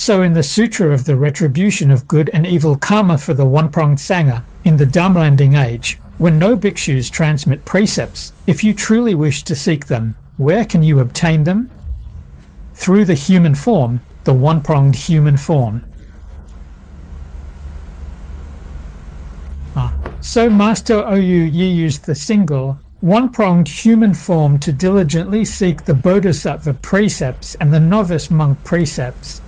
So in the Sutra of the Retribution of Good and Evil Karma for the One-Pronged Sangha, in the Dharmalanding age, when no bhikshus transmit precepts, if you truly wish to seek them, where can you obtain them? Through the human form, the one-pronged human form. So Master Oyu Yi used the single, one-pronged human form to diligently seek the Bodhisattva precepts and the novice monk precepts.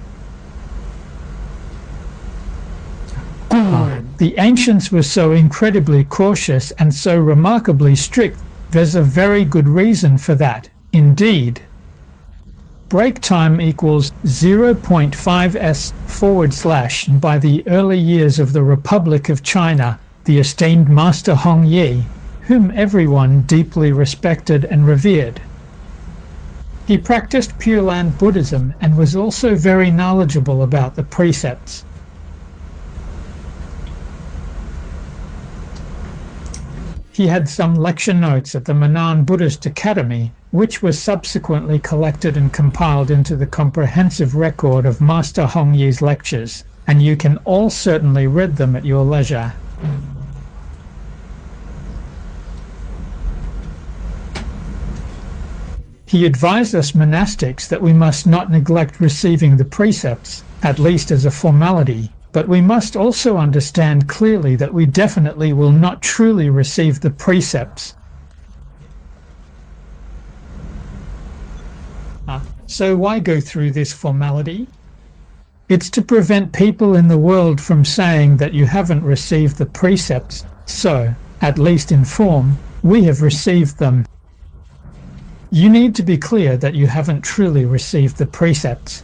The ancients were so incredibly cautious and so remarkably strict. There's a very good reason for that, indeed. Break time equals 0.5s/. By the early years of the Republic of China, the esteemed Master Hong Yi, whom everyone deeply respected and revered. He practiced Pure Land Buddhism and was also very knowledgeable about the precepts. He had some lecture notes at the Manan Buddhist Academy, which was subsequently collected and compiled into the comprehensive record of Master Hong Yi's lectures, and you can all certainly read them at your leisure. He advised us monastics that we must not neglect receiving the precepts, at least as a formality, but we must also understand clearly that we definitely will not truly receive the precepts. So why go through this formality? It's to prevent people in the world from saying that you haven't received the precepts, so, at least in form, we have received them. You need to be clear that you haven't truly received the precepts.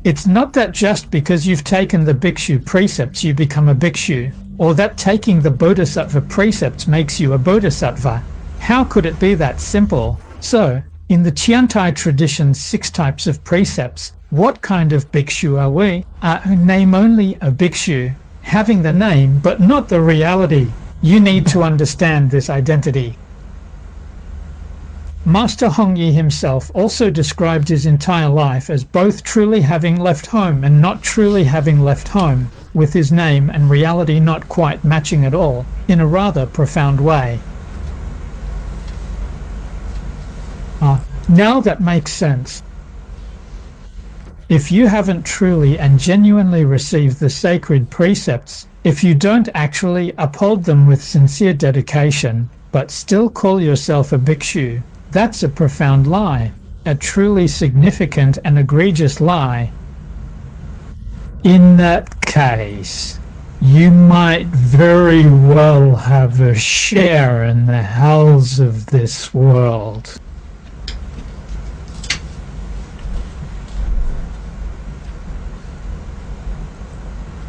It's not that just because you've taken the bhikshu precepts you become a bhikshu, or that taking the bodhisattva precepts makes you a bodhisattva. How could it be that simple? So, in the Tiantai tradition's 6 types of precepts, what kind of bhikshu are we? Name only a bhikshu, having the name but not the reality. You need to understand this identity. Master Hong Yi himself also described his entire life as both truly having left home and not truly having left home, with his name and reality not quite matching at all, in a rather profound way. Now that makes sense. If you haven't truly and genuinely received the sacred precepts, if you don't actually uphold them with sincere dedication, but still call yourself a bhikshu, that's a profound lie, a truly significant and egregious lie. In that case, you might very well have a share in the hells of this world.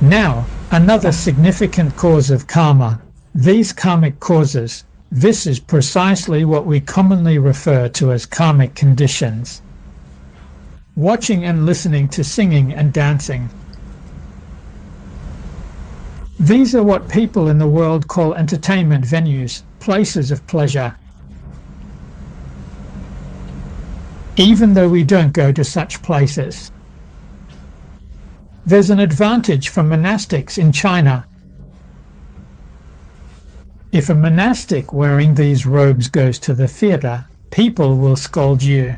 Now, another significant cause of karma. These karmic causes. This is precisely what we commonly refer to as karmic conditions. Watching and listening to singing and dancing. These are what people in the world call entertainment venues, places of pleasure. Even though we don't go to such places. There's an advantage for monastics in China. If a monastic wearing these robes goes to the theatre, people will scold you.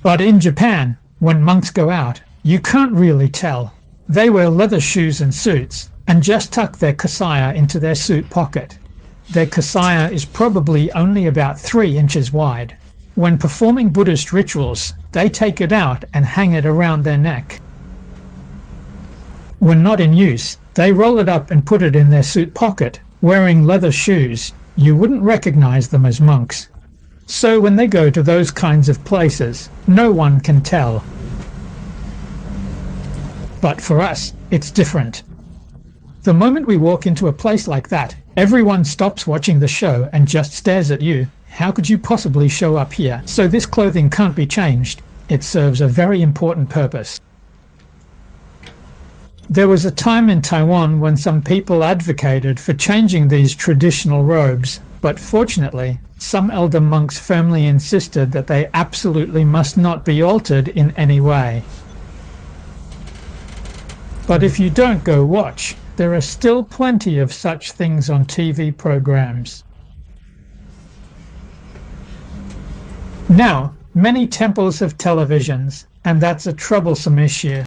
But in Japan, when monks go out, you can't really tell. They wear leather shoes and suits, and just tuck their kasaya into their suit pocket. Their kasaya is probably only about 3 inches wide. When performing Buddhist rituals, they take it out and hang it around their neck. When not in use, they roll it up and put it in their suit pocket. Wearing leather shoes, you wouldn't recognize them as monks. So when they go to those kinds of places, no one can tell. But for us, it's different. The moment we walk into a place like that, everyone stops watching the show and just stares at you. How could you possibly show up here? So this clothing can't be changed. It serves a very important purpose. There was a time in Taiwan when some people advocated for changing these traditional robes, But fortunately, some elder monks firmly insisted that they absolutely must not be altered in any way. But if you don't go watch, there are still plenty of such things on TV programs. Now, many temples have televisions, and that's a troublesome issue.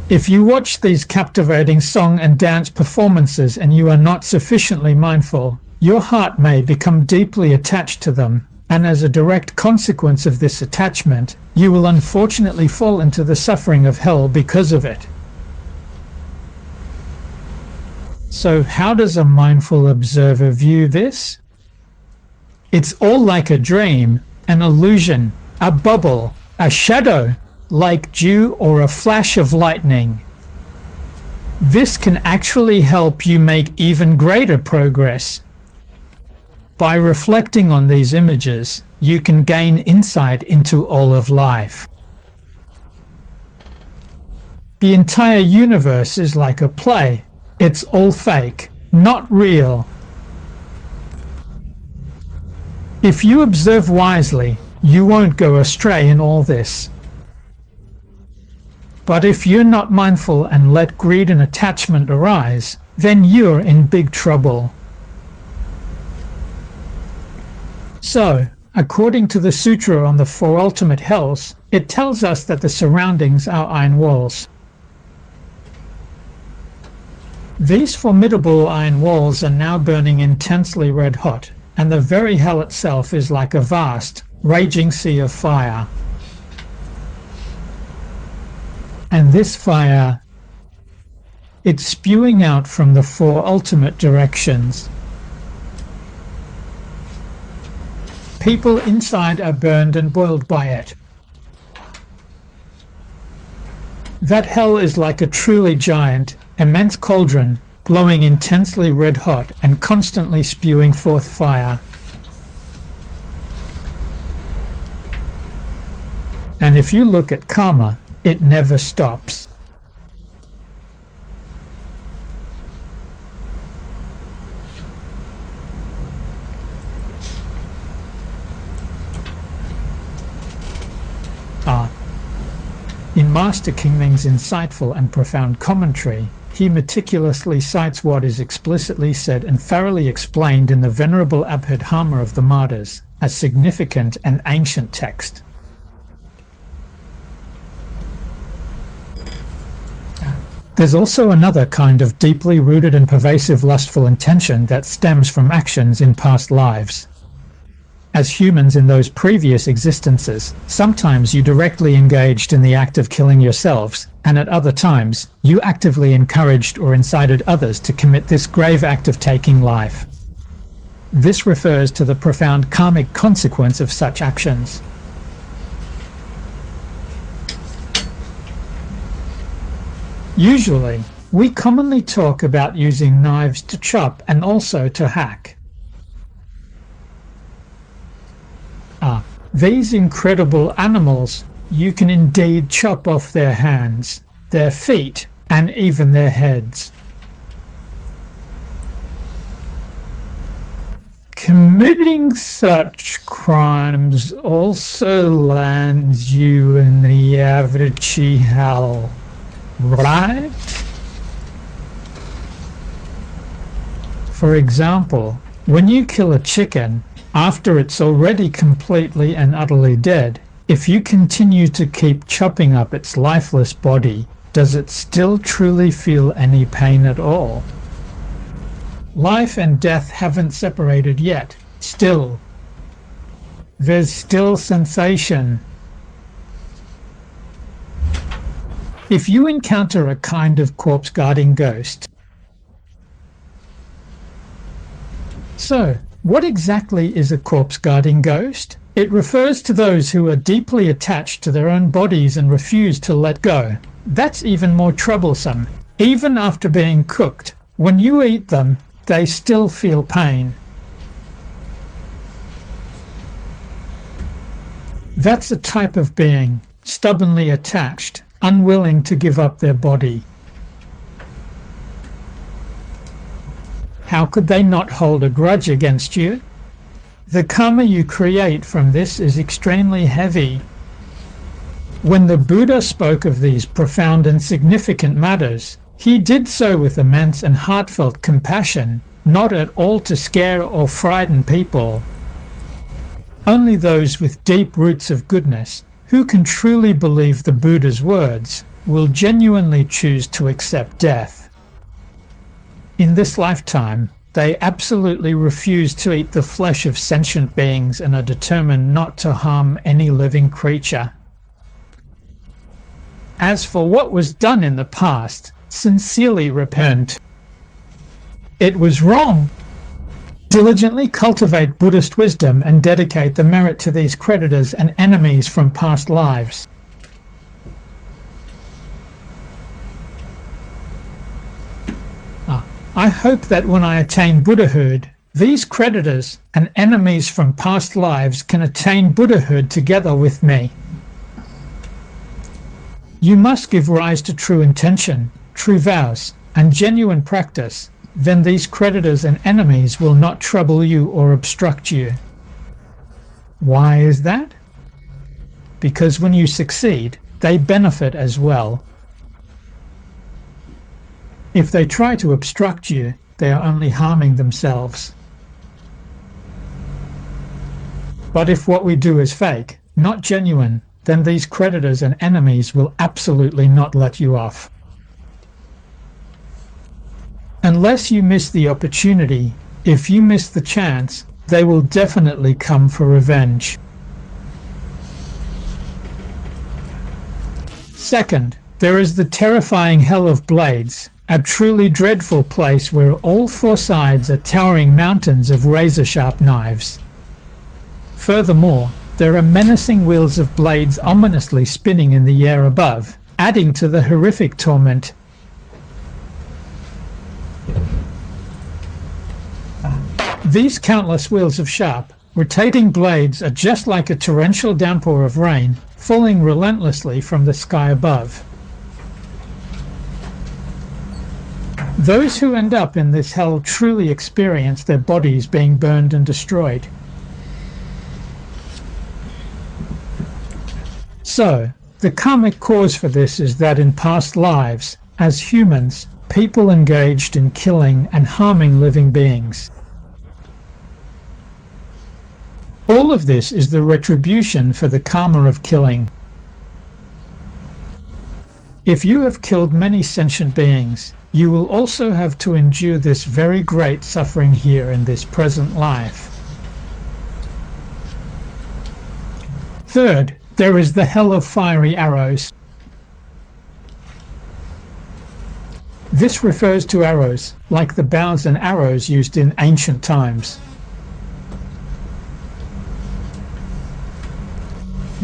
If you watch these captivating song and dance performances and you are not sufficiently mindful, your heart may become deeply attached to them, and as a direct consequence of this attachment, you will unfortunately fall into the suffering of hell because of it. So how does a mindful observer view this? It's all like a dream, an illusion, a bubble, a shadow, like dew or a flash of lightning. This can actually help you make even greater progress. By reflecting on these images, you can gain insight into all of life. The entire universe is like a play. It's all fake, not real. If you observe wisely, you won't go astray in all this. But if you're not mindful and let greed and attachment arise, then you're in big trouble. So, according to the Sutra on the Four Ultimate Hells, it tells us that the surroundings are iron walls. These formidable iron walls are now burning intensely red hot, and the very hell itself is like a vast, raging sea of fire. And this fire, it's spewing out from the four ultimate directions. People inside are burned and boiled by it. That hell is like a truly giant, immense cauldron, glowing intensely red hot and constantly spewing forth fire. And if you look at karma, it never stops. In Master King Ming's insightful and profound commentary, he meticulously cites what is explicitly said and thoroughly explained in the Venerable Abhidharma of the Martyrs, a significant and ancient text. There's also another kind of deeply rooted and pervasive lustful intention that stems from actions in past lives. As humans in those previous existences, sometimes you directly engaged in the act of killing yourselves, and at other times, you actively encouraged or incited others to commit this grave act of taking life. This refers to the profound karmic consequence of such actions. Usually, we commonly talk about using knives to chop and also to hack. These incredible animals, you can indeed chop off their hands, their feet, and even their heads. Committing such crimes also lands you in the Avicii hell, right? For example, when you kill a chicken, after it's already completely and utterly dead, if you continue to keep chopping up its lifeless body, does it still truly feel any pain at all? Life and death haven't separated yet. Still. There's still sensation. If you encounter a kind of corpse-guarding ghost. So, what exactly is a corpse-guarding ghost? It refers to those who are deeply attached to their own bodies and refuse to let go. That's even more troublesome. Even after being cooked, when you eat them, they still feel pain. That's a type of being, stubbornly attached, unwilling to give up their body. how could they not hold a grudge against you? The karma you create from this is extremely heavy. When the Buddha spoke of these profound and significant matters, he did so with immense and heartfelt compassion, not at all to scare or frighten people. Only those with deep roots of goodness, who can truly believe the Buddha's words, will genuinely choose to accept death. In this lifetime, they absolutely refuse to eat the flesh of sentient beings and are determined not to harm any living creature. As for what was done in the past, sincerely repent. It was wrong. Diligently cultivate Buddhist wisdom and dedicate the merit to these creditors and enemies from past lives. I hope that when I attain Buddhahood, these creditors and enemies from past lives can attain Buddhahood together with me. You must give rise to true intention, true vows, and genuine practice. Then these creditors and enemies will not trouble you or obstruct you. Why is that? Because when you succeed, they benefit as well. If they try to obstruct you, they are only harming themselves. But if what we do is fake, not genuine, then these creditors and enemies will absolutely not let you off. Unless you miss the opportunity, if you miss the chance, they will definitely come for revenge. Second, there is the terrifying Hell of Blades, a truly dreadful place where all four sides are towering mountains of razor-sharp knives. Furthermore, there are menacing wheels of blades ominously spinning in the air above, adding to the horrific torment. These countless wheels of sharp, rotating blades are just like a torrential downpour of rain, falling relentlessly from the sky above. Those who end up in this hell truly experience their bodies being burned and destroyed. So, the karmic cause for this is that in past lives, as humans, people engaged in killing and harming living beings. All of this is the retribution for the karma of killing. If you have killed many sentient beings, you will also have to endure this very great suffering here in this present life. Third, there is the hell of fiery arrows. This refers to arrows, like the bows and arrows used in ancient times.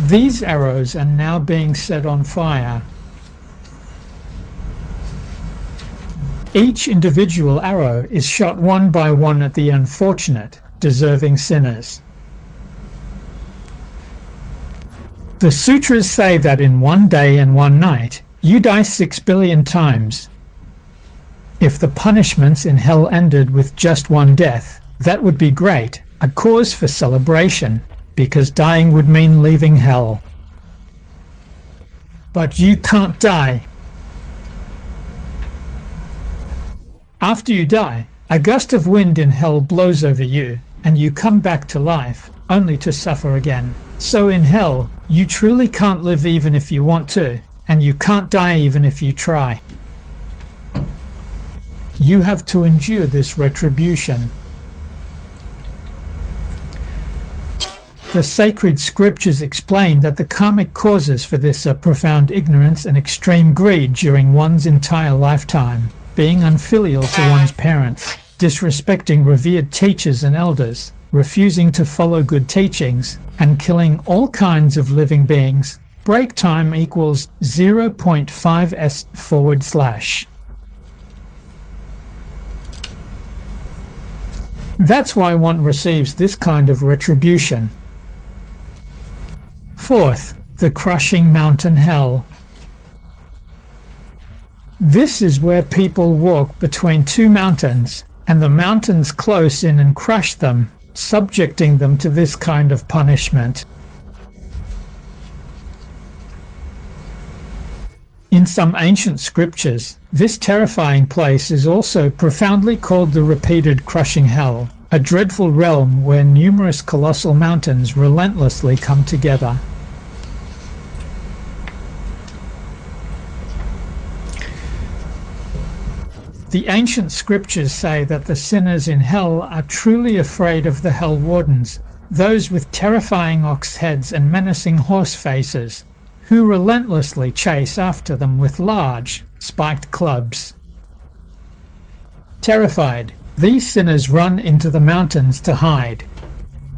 These arrows are now being set on fire. Each individual arrow is shot one by one at the unfortunate, deserving sinners. The sutras say that in one day and one night, you die 6 billion times. If the punishments in hell ended with just one death, that would be great, a cause for celebration, because dying would mean leaving hell. But you can't die. After you die, a gust of wind in hell blows over you, and you come back to life, only to suffer again. So in hell, you truly can't live even if you want to, and you can't die even if you try. You have to endure this retribution. The sacred scriptures explain that the karmic causes for this are profound ignorance and extreme greed during one's entire lifetime, being unfilial to one's parents, disrespecting revered teachers and elders, refusing to follow good teachings, and killing all kinds of living beings. Break time equals 0.5s/. That's why one receives this kind of retribution. Fourth, the crushing mountain hell. This is where people walk between two mountains, and the mountains close in and crush them, subjecting them to this kind of punishment. In some ancient scriptures, this terrifying place is also profoundly called the repeated crushing hell, a dreadful realm where numerous colossal mountains relentlessly come together. The ancient scriptures say that the sinners in hell are truly afraid of the hell wardens, those with terrifying ox heads and menacing horse faces, who relentlessly chase after them with large, spiked clubs. Terrified, these sinners run into the mountains to hide.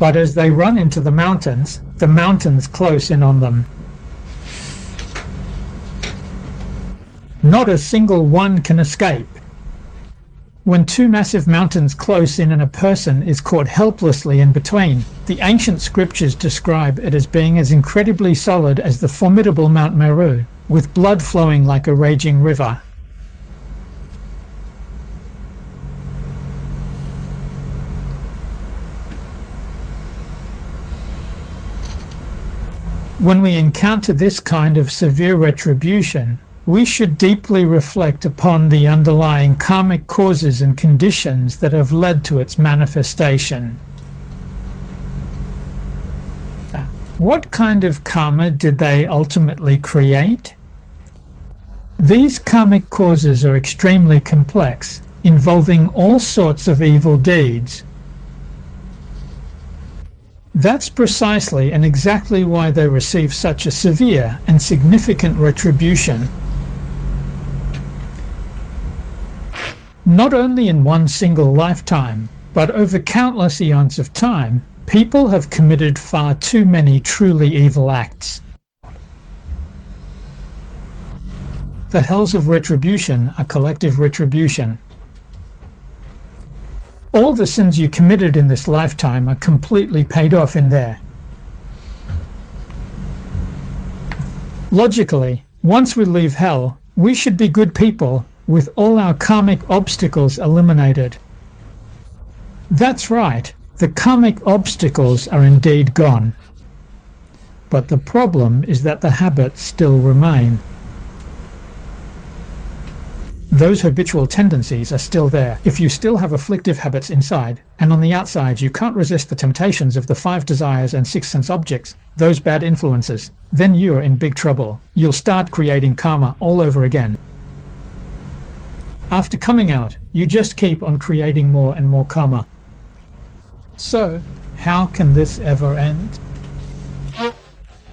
But as they run into the mountains close in on them. Not a single one can escape. When two massive mountains close in and a person is caught helplessly in between, the ancient scriptures describe it as being as incredibly solid as the formidable Mount Meru, with blood flowing like a raging river. When we encounter this kind of severe retribution, we should deeply reflect upon the underlying karmic causes and conditions that have led to its manifestation. What kind of karma did they ultimately create? These karmic causes are extremely complex, involving all sorts of evil deeds. That's precisely and exactly why they receive such a severe and significant retribution. Not only in one single lifetime, but over countless eons of time, people have committed far too many truly evil acts. The hells of retribution are collective retribution. All the sins you committed in this lifetime are completely paid off in there. Logically, once we leave hell, we should be good people with all our karmic obstacles eliminated. That's right, the karmic obstacles are indeed gone. But the problem is that the habits still remain. Those habitual tendencies are still there. If you still have afflictive habits inside, and on the outside you can't resist the temptations of the 5 desires and 6 sense objects, those bad influences, then you're in big trouble. You'll start creating karma all over again. After coming out, you just keep on creating more and more karma. So, how can this ever end?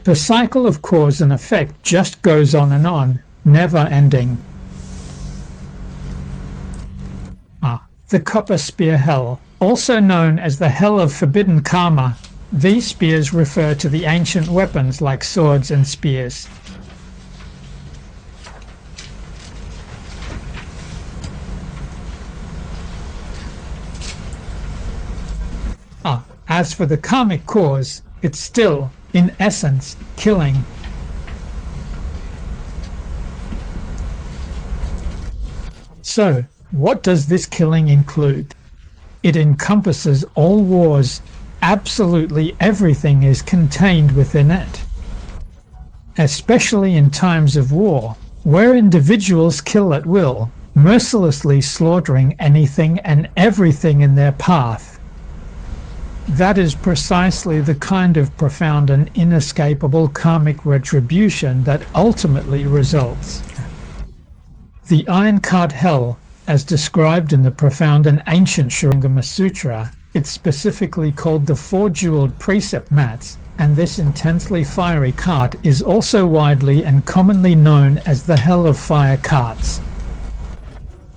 The cycle of cause and effect just goes on, never ending. The copper spear hell, also known as the hell of forbidden karma. These spears refer to the ancient weapons like swords and spears. As for the karmic cause, it's still, in essence, killing. So, what does this killing include? It encompasses all wars. Absolutely everything is contained within it. Especially in times of war, where individuals kill at will, mercilessly slaughtering anything and everything in their path. That is precisely the kind of profound and inescapable karmic retribution that ultimately results. The Iron Cart Hell, as described in the profound and ancient Sutra, it's specifically called the 4-jeweled precept mats, and this intensely fiery cart is also widely and commonly known as the Hell of Fire Carts.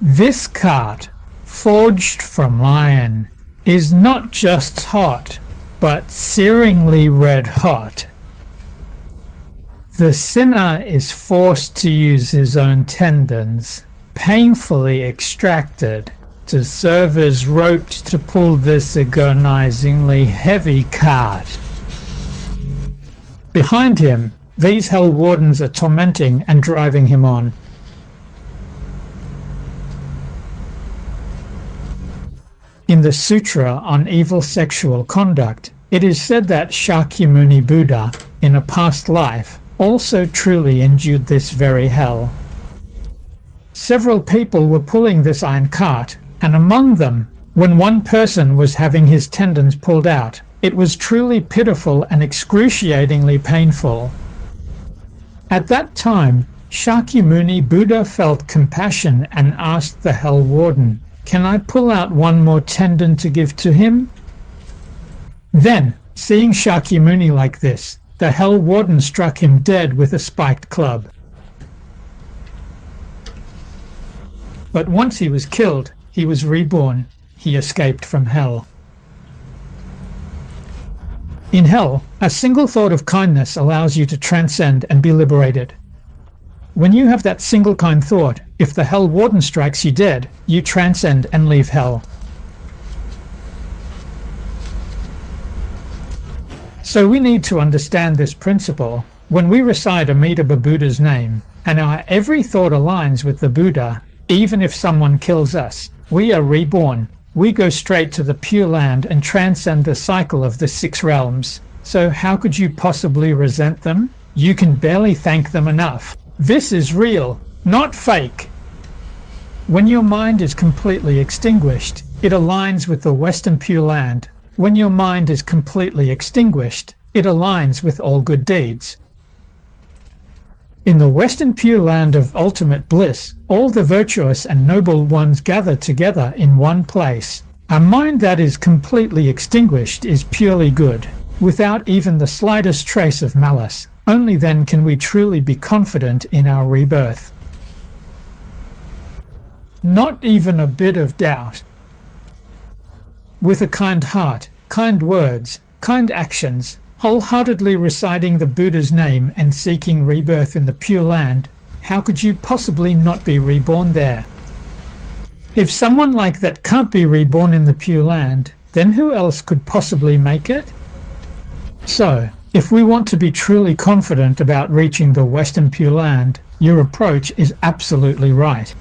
This cart, forged from iron, is not just hot, but searingly red hot. The sinner is forced to use his own tendons, painfully extracted, to serve as ropes to pull this agonizingly heavy cart. Behind him, these hell wardens are tormenting and driving him on. In the Sutra on evil sexual conduct, it is said that Shakyamuni Buddha, in a past life, also truly endured this very hell. Several people were pulling this iron cart, and among them, when one person was having his tendons pulled out, it was truly pitiful and excruciatingly painful. At that time, Shakyamuni Buddha felt compassion and asked the hell warden, "Can I pull out one more tendon to give to him?" Then, seeing Shakyamuni like this, the hell warden struck him dead with a spiked club. But once he was killed, he was reborn. He escaped from hell. In hell, a single thought of kindness allows you to transcend and be liberated. When you have that single kind thought, if the hell warden strikes you dead, you transcend and leave hell. So we need to understand this principle. When we recite Amitabha Buddha's name, and our every thought aligns with the Buddha, even if someone kills us, we are reborn. We go straight to the Pure Land and transcend the cycle of the 6 realms. So how could you possibly resent them? You can barely thank them enough. This is real, not fake. When your mind is completely extinguished, it aligns with the Western Pure Land. When your mind is completely extinguished, it aligns with all good deeds. In the Western Pure Land of ultimate bliss, all the virtuous and noble ones gather together in one place. A mind that is completely extinguished is purely good, without even the slightest trace of malice. Only then can we truly be confident in our rebirth. Not even a bit of doubt. With a kind heart, kind words, kind actions, wholeheartedly reciting the Buddha's name and seeking rebirth in the Pure Land, how could you possibly not be reborn there? If someone like that can't be reborn in the Pure Land, then who else could possibly make it? So, if we want to be truly confident about reaching the Western Pure Land, your approach is absolutely right.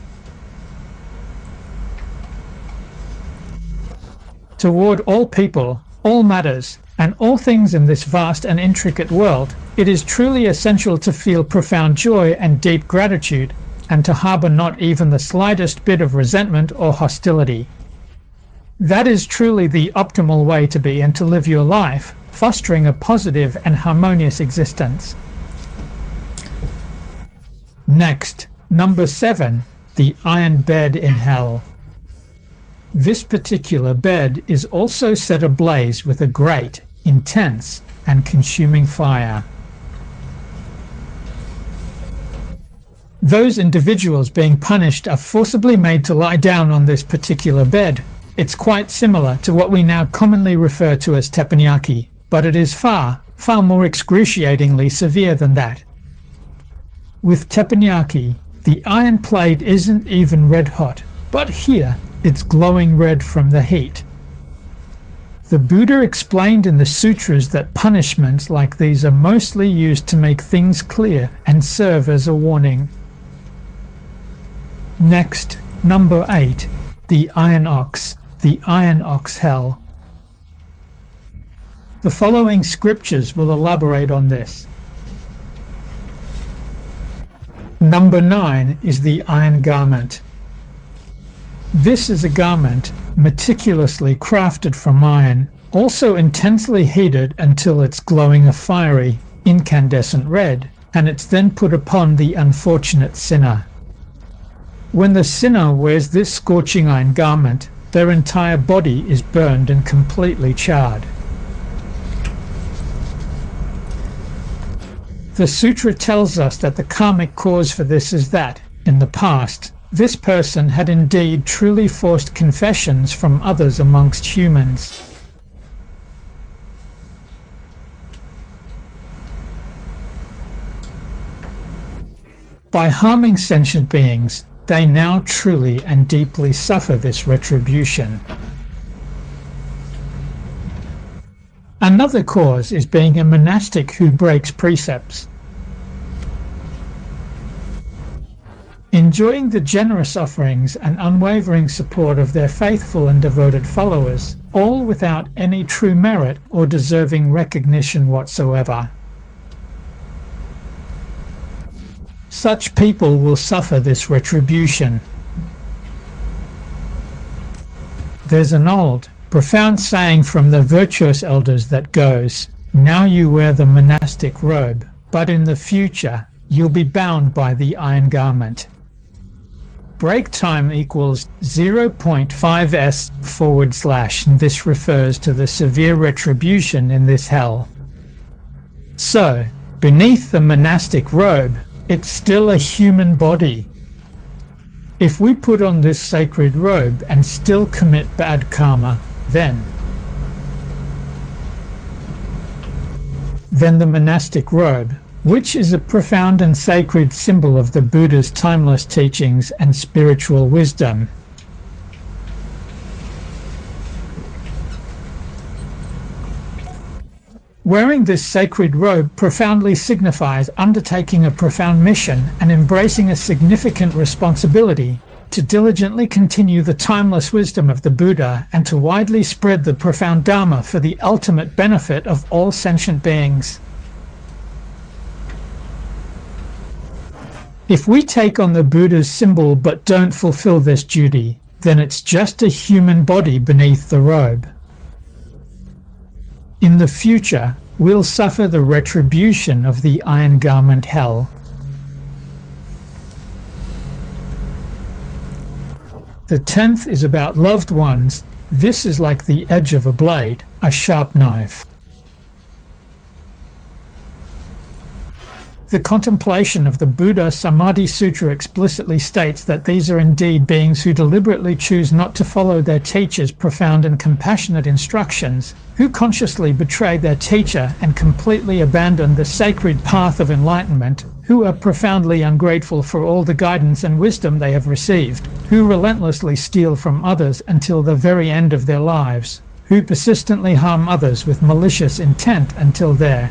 Toward all people, all matters, and all things in this vast and intricate world, it is truly essential to feel profound joy and deep gratitude, and to harbor not even the slightest bit of resentment or hostility. That is truly the optimal way to be and to live your life, fostering a positive and harmonious existence. Next, number 7, the iron bed in hell. This particular bed is also set ablaze with a great, intense, and consuming fire. Those individuals being punished are forcibly made to lie down on this particular bed. It's quite similar to what we now commonly refer to as teppanyaki, but it is far, far more excruciatingly severe than that. With teppanyaki, the iron plate isn't even red hot, but here it's glowing red from the heat. The Buddha explained in the sutras that punishments like these are mostly used to make things clear and serve as a warning. Next, number 8, the iron ox hell. The following scriptures will elaborate on this. Number 9 is the iron garment. This is a garment meticulously crafted from iron, also intensely heated until it's glowing a fiery, incandescent red, and it's then put upon the unfortunate sinner. When the sinner wears this scorching iron garment, their entire body is burned and completely charred. The sutra tells us that the karmic cause for this is that, in the past, this person had indeed truly forced confessions from others amongst humans. By harming sentient beings, they now truly and deeply suffer this retribution. Another cause is being a monastic who breaks precepts. In enjoying the generous offerings and unwavering support of their faithful and devoted followers, all without any true merit or deserving recognition whatsoever. Such people will suffer this retribution. There's an old, profound saying from the virtuous elders that goes, "Now you wear the monastic robe, but in the future you'll be bound by the iron garment." Break time equals 0.5s/, and this refers to the severe retribution in this hell. So, beneath the monastic robe, it's still a human body. If we put on this sacred robe and still commit bad karma, then the monastic robe, which is a profound and sacred symbol of the Buddha's timeless teachings and spiritual wisdom, wearing this sacred robe profoundly signifies undertaking a profound mission and embracing a significant responsibility to diligently continue the timeless wisdom of the Buddha and to widely spread the profound Dharma for the ultimate benefit of all sentient beings. If we take on the Buddha's symbol but don't fulfill this duty, then it's just a human body beneath the robe. In the future, we'll suffer the retribution of the iron garment hell. The 10th is about loved ones. This is like the edge of a blade, a sharp knife. The contemplation of the Buddha Samadhi Sutra explicitly states that these are indeed beings who deliberately choose not to follow their teacher's profound and compassionate instructions, who consciously betray their teacher and completely abandon the sacred path of enlightenment, who are profoundly ungrateful for all the guidance and wisdom they have received, who relentlessly steal from others until the very end of their lives, who persistently harm others with malicious intent until their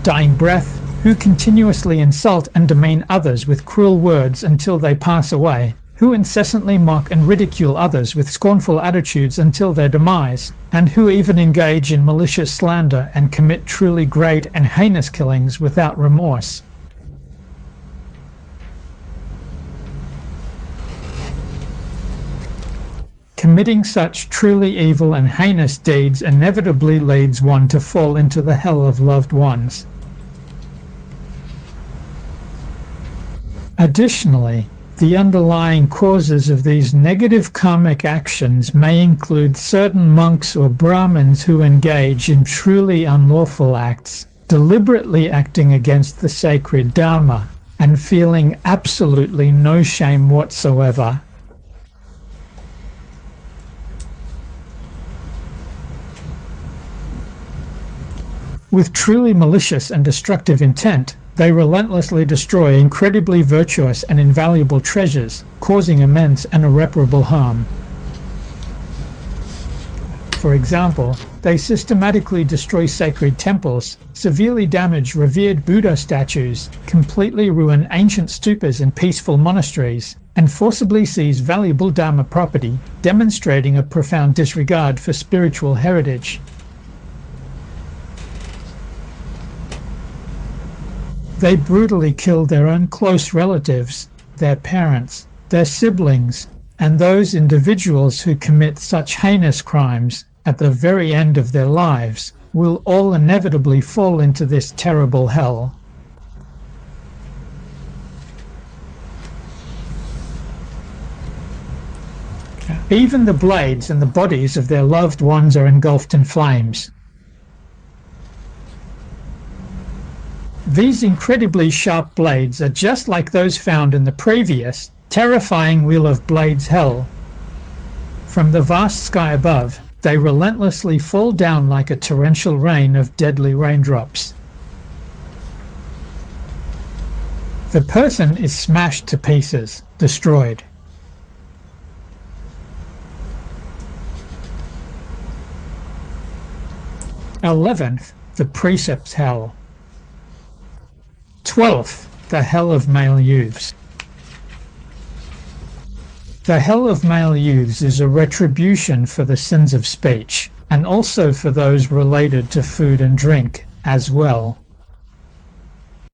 dying breath, who continuously insult and demean others with cruel words until they pass away, who incessantly mock and ridicule others with scornful attitudes until their demise, and who even engage in malicious slander and commit truly great and heinous killings without remorse. Committing such truly evil and heinous deeds inevitably leads one to fall into the hell of loved ones. Additionally, the underlying causes of these negative karmic actions may include certain monks or Brahmins who engage in truly unlawful acts, deliberately acting against the sacred Dharma, and feeling absolutely no shame whatsoever. With truly malicious and destructive intent, they relentlessly destroy incredibly virtuous and invaluable treasures, causing immense and irreparable harm. For example, they systematically destroy sacred temples, severely damage revered Buddha statues, completely ruin ancient stupas and peaceful monasteries, and forcibly seize valuable Dharma property, demonstrating a profound disregard for spiritual heritage. They brutally kill their own close relatives, their parents, their siblings, and those individuals who commit such heinous crimes at the very end of their lives will all inevitably fall into this terrible hell. Even the blades and the bodies of their loved ones are engulfed in flames. These incredibly sharp blades are just like those found in the previous, terrifying Wheel of Blades hell. From the vast sky above, they relentlessly fall down like a torrential rain of deadly raindrops. The person is smashed to pieces, destroyed. Eleventh, the Precepts Hell. 12th, the Hell of Male Youths. The hell of male youths is a retribution for the sins of speech, and also for those related to food and drink as well.